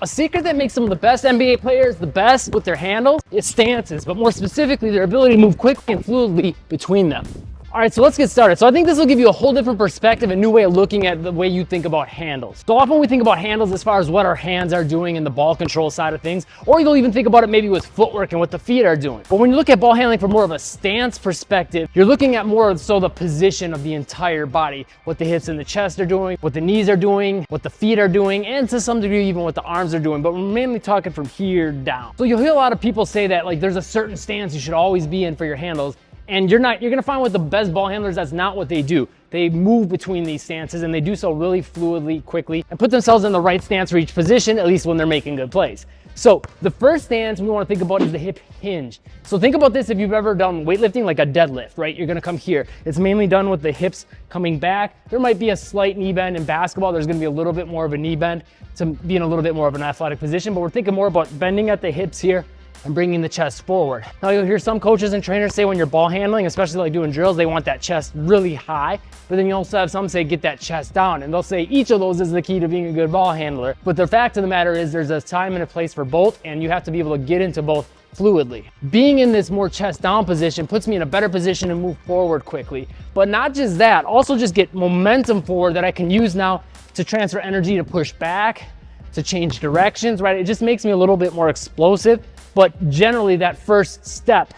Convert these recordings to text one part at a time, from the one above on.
A secret that makes some of the best NBA players the best with their handles is stances, but more specifically, their ability to move quickly and fluidly between them. All right, so let's get started. So I think this will give you a whole different perspective, a new way of looking at the way you think about handles. So often we think about handles as far as what our hands are doing in the ball control side of things, or you'll even think about it maybe with footwork and what the feet are doing. But when you look at ball handling from more of a stance perspective, you're looking at more so the position of the entire body, what the hips and the chest are doing, what the knees are doing, what the feet are doing, and to some degree even what the arms are doing, but we're mainly talking from here down. So you'll hear a lot of people say that like there's a certain stance you should always be in for your handles. And you're gonna find with the best ball handlers, that's not what they do. They move between these stances and they do so really fluidly, quickly, and put themselves in the right stance for each position, at least when they're making good plays. So the first stance we wanna think about is the hip hinge. So think about this if you've ever done weightlifting, like a deadlift, right? You're gonna come here. It's mainly done with the hips coming back. There might be a slight knee bend in basketball. There's gonna be a little bit more of a knee bend to be in a little bit more of an athletic position, but we're thinking more about bending at the hips here and bringing the chest forward. Now you'll hear some coaches and trainers say when you're ball handling, especially like doing drills, they want that chest really high, but then you also have some say get that chest down, and they'll say each of those is the key to being a good ball handler. But the fact of the matter is there's a time and a place for both, and you have to be able to get into both fluidly. Being in this more chest down position puts me in a better position to move forward quickly. But not just that, also just get momentum forward that I can use now to transfer energy to push back, to change directions, right? It just makes me a little bit more explosive. But generally that first step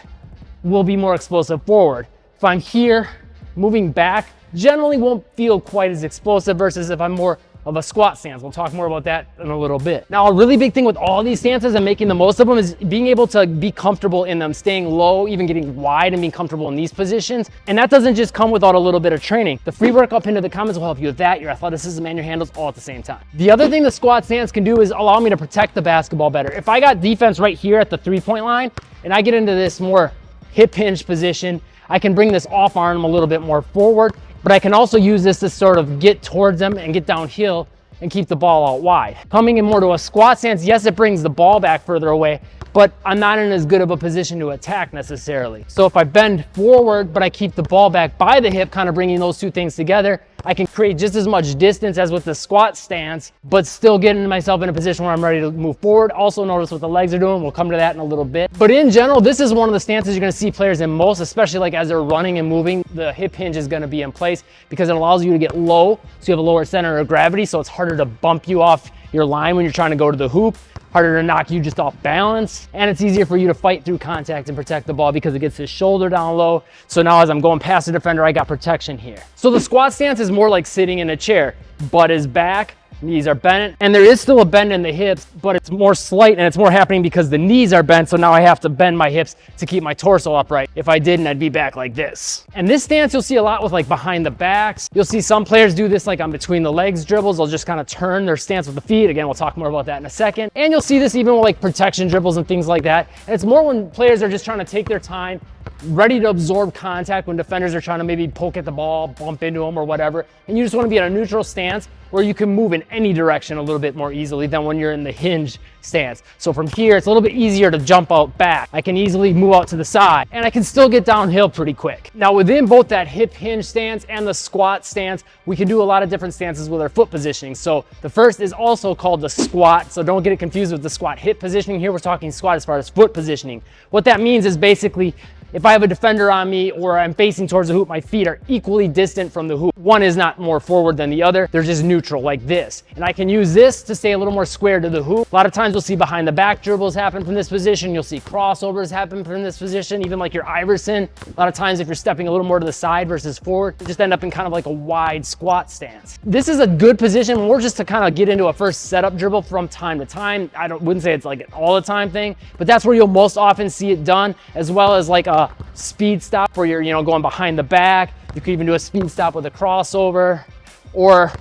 will be more explosive forward. If I'm here, moving back, generally won't feel quite as explosive versus if I'm more of a squat stance. We'll talk more about that in a little bit. Now, a really big thing with all these stances and making the most of them is being able to be comfortable in them, staying low, even getting wide and being comfortable in these positions. And that doesn't just come without a little bit of training. The free work up into the comments will help you with that, your athleticism and your handles all at the same time. The other thing the squat stance can do is allow me to protect the basketball better. If I got defense right here at the 3-point line and I get into this more hip hinge position, I can bring this off arm a little bit more forward, but I can also use this to sort of get towards them and get downhill and keep the ball out wide. Coming in more to a squat stance, yes, it brings the ball back further away, but I'm not in as good of a position to attack necessarily. So if I bend forward, but I keep the ball back by the hip, kind of bringing those two things together, I can create just as much distance as with the squat stance, but still getting myself in a position where I'm ready to move forward. Also notice what the legs are doing. We'll come to that in a little bit. But in general, this is one of the stances you're gonna see players in most, especially like as they're running and moving, the hip hinge is gonna be in place because it allows you to get low, so you have a lower center of gravity, so it's harder to bump you off your line when you're trying to go to the hoop, harder to knock you just off balance, and it's easier for you to fight through contact and protect the ball because it gets his shoulder down low. So now as I'm going past the defender, I got protection here. So the squat stance is more like sitting in a chair. Butt is back, knees are bent, and there is still a bend in the hips, but it's more slight and it's more happening because the knees are bent, so now I have to bend my hips to keep my torso upright. If I didn't, I'd be back like this. And this stance you'll see a lot with like behind the backs. You'll see some players do this like on between the legs dribbles. They'll just kind of turn their stance with the feet. Again, we'll talk more about that in a second. And you'll see this even with like protection dribbles and things like that. And it's more when players are just trying to take their time, ready to absorb contact when defenders are trying to maybe poke at the ball, bump into them or whatever. And you just want to be in a neutral stance where you can move in any direction a little bit more easily than when you're in the hinge stance. So from here, it's a little bit easier to jump out back. I can easily move out to the side and I can still get downhill pretty quick. Now within both that hip hinge stance and the squat stance, we can do a lot of different stances with our foot positioning. So the first is also called the squat. So don't get it confused with the squat hip positioning. Here we're talking squat as far as foot positioning. What that means is basically if I have a defender on me or I'm facing towards the hoop, my feet are equally distant from the hoop. One is not more forward than the other. They're just neutral like this. And I can use this to stay a little more square to the hoop. A lot of times you'll see behind the back dribbles happen from this position. You'll see crossovers happen from this position, even like your Iverson. A lot of times if you're stepping a little more to the side versus forward, you just end up in kind of like a wide squat stance. This is a good position more just to kind of get into a first setup dribble from time to time. Wouldn't say it's like an all the time thing, but that's where you'll most often see it done, as well as like a speed stop where you're going behind the back. You could even do a speed stop with a crossover, or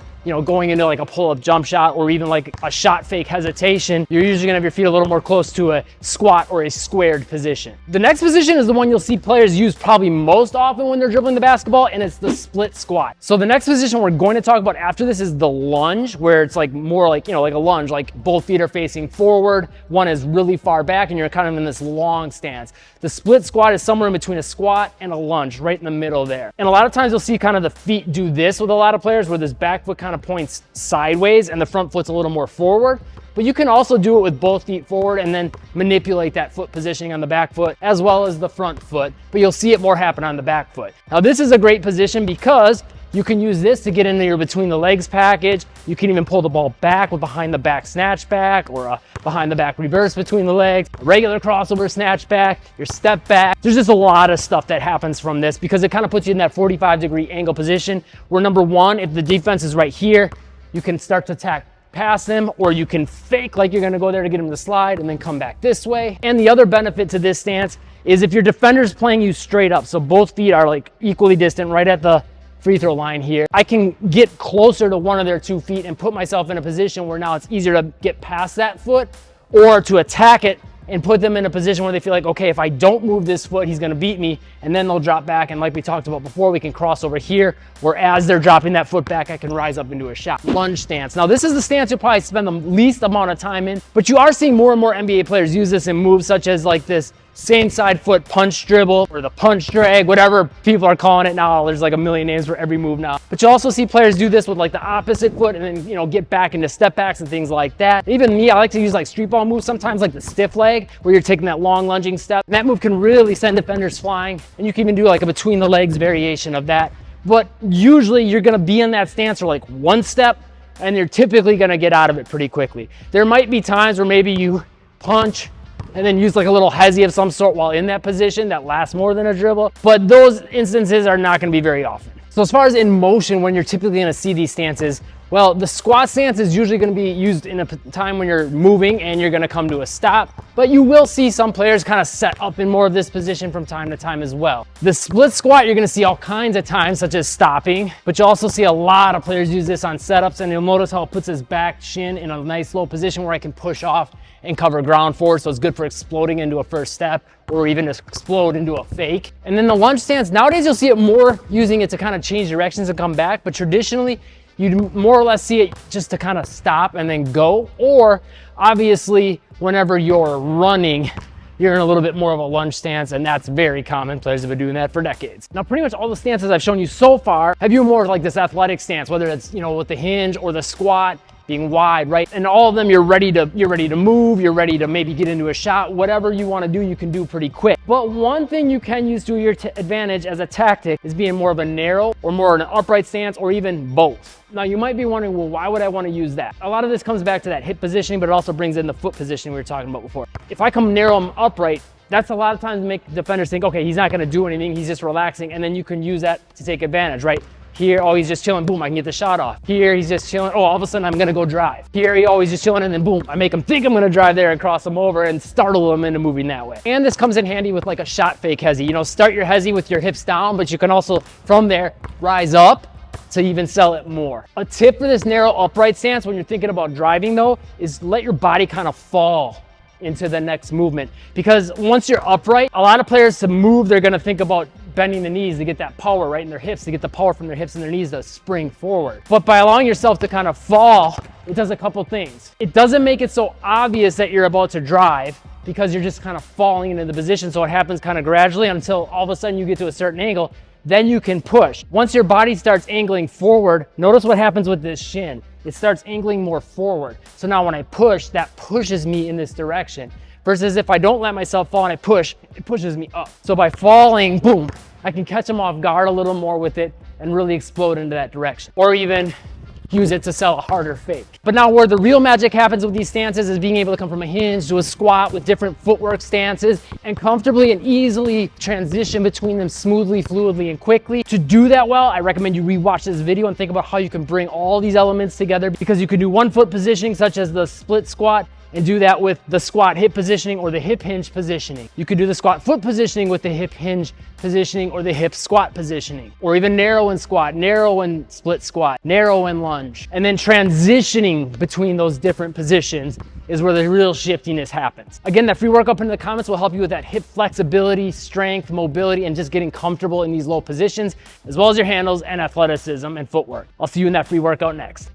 going into like a pull-up jump shot, or even like a shot fake hesitation. You're usually gonna have your feet a little more close to a squat or a squared position. The next position is the one you'll see players use probably most often when they're dribbling the basketball, and it's the split squat. So the next position we're going to talk about after this is the lunge, where it's like more like, like a lunge, like both feet are facing forward, one is really far back, and you're kind of in this long stance. The split squat is somewhere in between a squat and a lunge, right in the middle there. And a lot of times you'll see kind of the feet do this with a lot of players, where this back foot kind of points sideways and the front foot's a little more forward. but you can also do it with both feet forward and then manipulate that foot positioning on the back foot as well as the front foot, but you'll see it more happen on the back foot. Now this is a great position because you can use this to get into your between the legs package. You can even pull the ball back with behind the back snatch back or a behind the back reverse between the legs, a regular crossover snatch back, your step back. There's just a lot of stuff that happens from this because it kind of puts you in that 45-degree angle position where number one, if the defense is right here, you can start to attack past them, or you can fake like you're gonna go there to get them to slide and then come back this way. And the other benefit to this stance is if your defender's playing you straight up, so both feet are like equally distant right at the free throw line here, I can get closer to one of their 2 feet and put myself in a position where now it's easier to get past that foot or to attack it and put them in a position where they feel like, okay, if I don't move this foot, he's gonna beat me, and then they'll drop back, and like we talked about before, we can cross over here, where as they're dropping that foot back, I can rise up into a shot. Lunge stance. Now this is the stance you'll probably spend the least amount of time in, but you are seeing more and more NBA players use this in moves such as like this same side foot punch dribble or the punch drag, whatever people are calling it now. There's like a million names for every move now. But you also see players do this with like the opposite foot and then, you know, get back into step backs and things like that. Even me, I like to use like street ball moves, sometimes like the stiff leg where you're taking that long lunging step. And that move can really send defenders flying, and you can even do like a between the legs variation of that. But usually you're gonna be in that stance for like one step and you're typically gonna get out of it pretty quickly. There might be times where maybe you punch and then use like a little hezzy of some sort while in that position that lasts more than a dribble, but those instances are not going to be very often. So as far as in motion, when you're typically going to see these stances, well, the squat stance is usually going to be used in a time when you're moving and you're going to come to a stop, but you will see some players kind of set up in more of this position from time to time as well. The split squat, you're going to see all kinds of times, such as stopping, but you also see a lot of players use this on setups, and you'll notice how it puts his back shin in a nice low position where I can push off and cover ground forward, so it's good for exploding into a first step or even to explode into a fake. And then the lunge stance, nowadays you'll see it more using it to kind of change directions and come back, but traditionally you'd more or less see it just to kind of stop and then go, or obviously whenever you're running, you're in a little bit more of a lunge stance, and that's very common. Players have been doing that for decades. Now, pretty much all the stances I've shown you so far have you more like this athletic stance, whether it's, you know, with the hinge or the squat, being wide, right? And all of them, you're ready to move, you're ready to maybe get into a shot, whatever you want to do, you can do pretty quick. But one thing you can use to your advantage as a tactic is being more of a narrow or more an upright stance, or even both. Now you might be wondering, well, why would I want to use that? A lot of this comes back to that hip positioning, but it also brings in the foot positioning we were talking about before. If I come narrow and upright, that's a lot of times make defenders think, okay, he's not going to do anything, he's just relaxing, and then you can use that to take advantage, right? Here, oh, he's just chilling, boom, I can get the shot off. Here, he's just chilling, oh, all of a sudden I'm gonna go drive. Here, he always just chilling, and then boom, I make him think I'm gonna drive there and cross him over and startle him into moving that way. And this comes in handy with like a shot fake hezzy. You know, start your hezzy with your hips down, but you can also, from there, rise up to even sell it more. A tip for this narrow upright stance when you're thinking about driving though, is let your body kind of fall into the next movement. Because once you're upright, a lot of players to move, they're gonna think about bending the knees to get that power right in their hips, to get the power from their hips and their knees to spring forward. But by allowing yourself to kind of fall, it does a couple things. It doesn't make it so obvious that you're about to drive, because you're just kind of falling into the position, so it happens kind of gradually until all of a sudden you get to a certain angle, then you can push. Once your body starts angling forward, notice what happens with this shin. It starts angling more forward. So now when I push, that pushes me in this direction. Versus if I don't let myself fall and I push, it pushes me up. So by falling, boom, I can catch them off guard a little more with it and really explode into that direction. Or even use it to sell a harder fake. But now where the real magic happens with these stances is being able to come from a hinge to a squat with different footwork stances and comfortably and easily transition between them smoothly, fluidly, and quickly. To do that well, I recommend you rewatch this video and think about how you can bring all these elements together, because you can do one foot positioning such as the split squat and do that with the squat hip positioning or the hip hinge positioning. You could do the squat foot positioning with the hip hinge positioning or the hip squat positioning, or even narrow and squat, narrow and split squat, narrow and lunge. And then transitioning between those different positions is where the real shiftiness happens. Again, that free workout in the comments will help you with that hip flexibility, strength, mobility, and just getting comfortable in these low positions, as well as your handles and athleticism and footwork. I'll see you in that free workout next.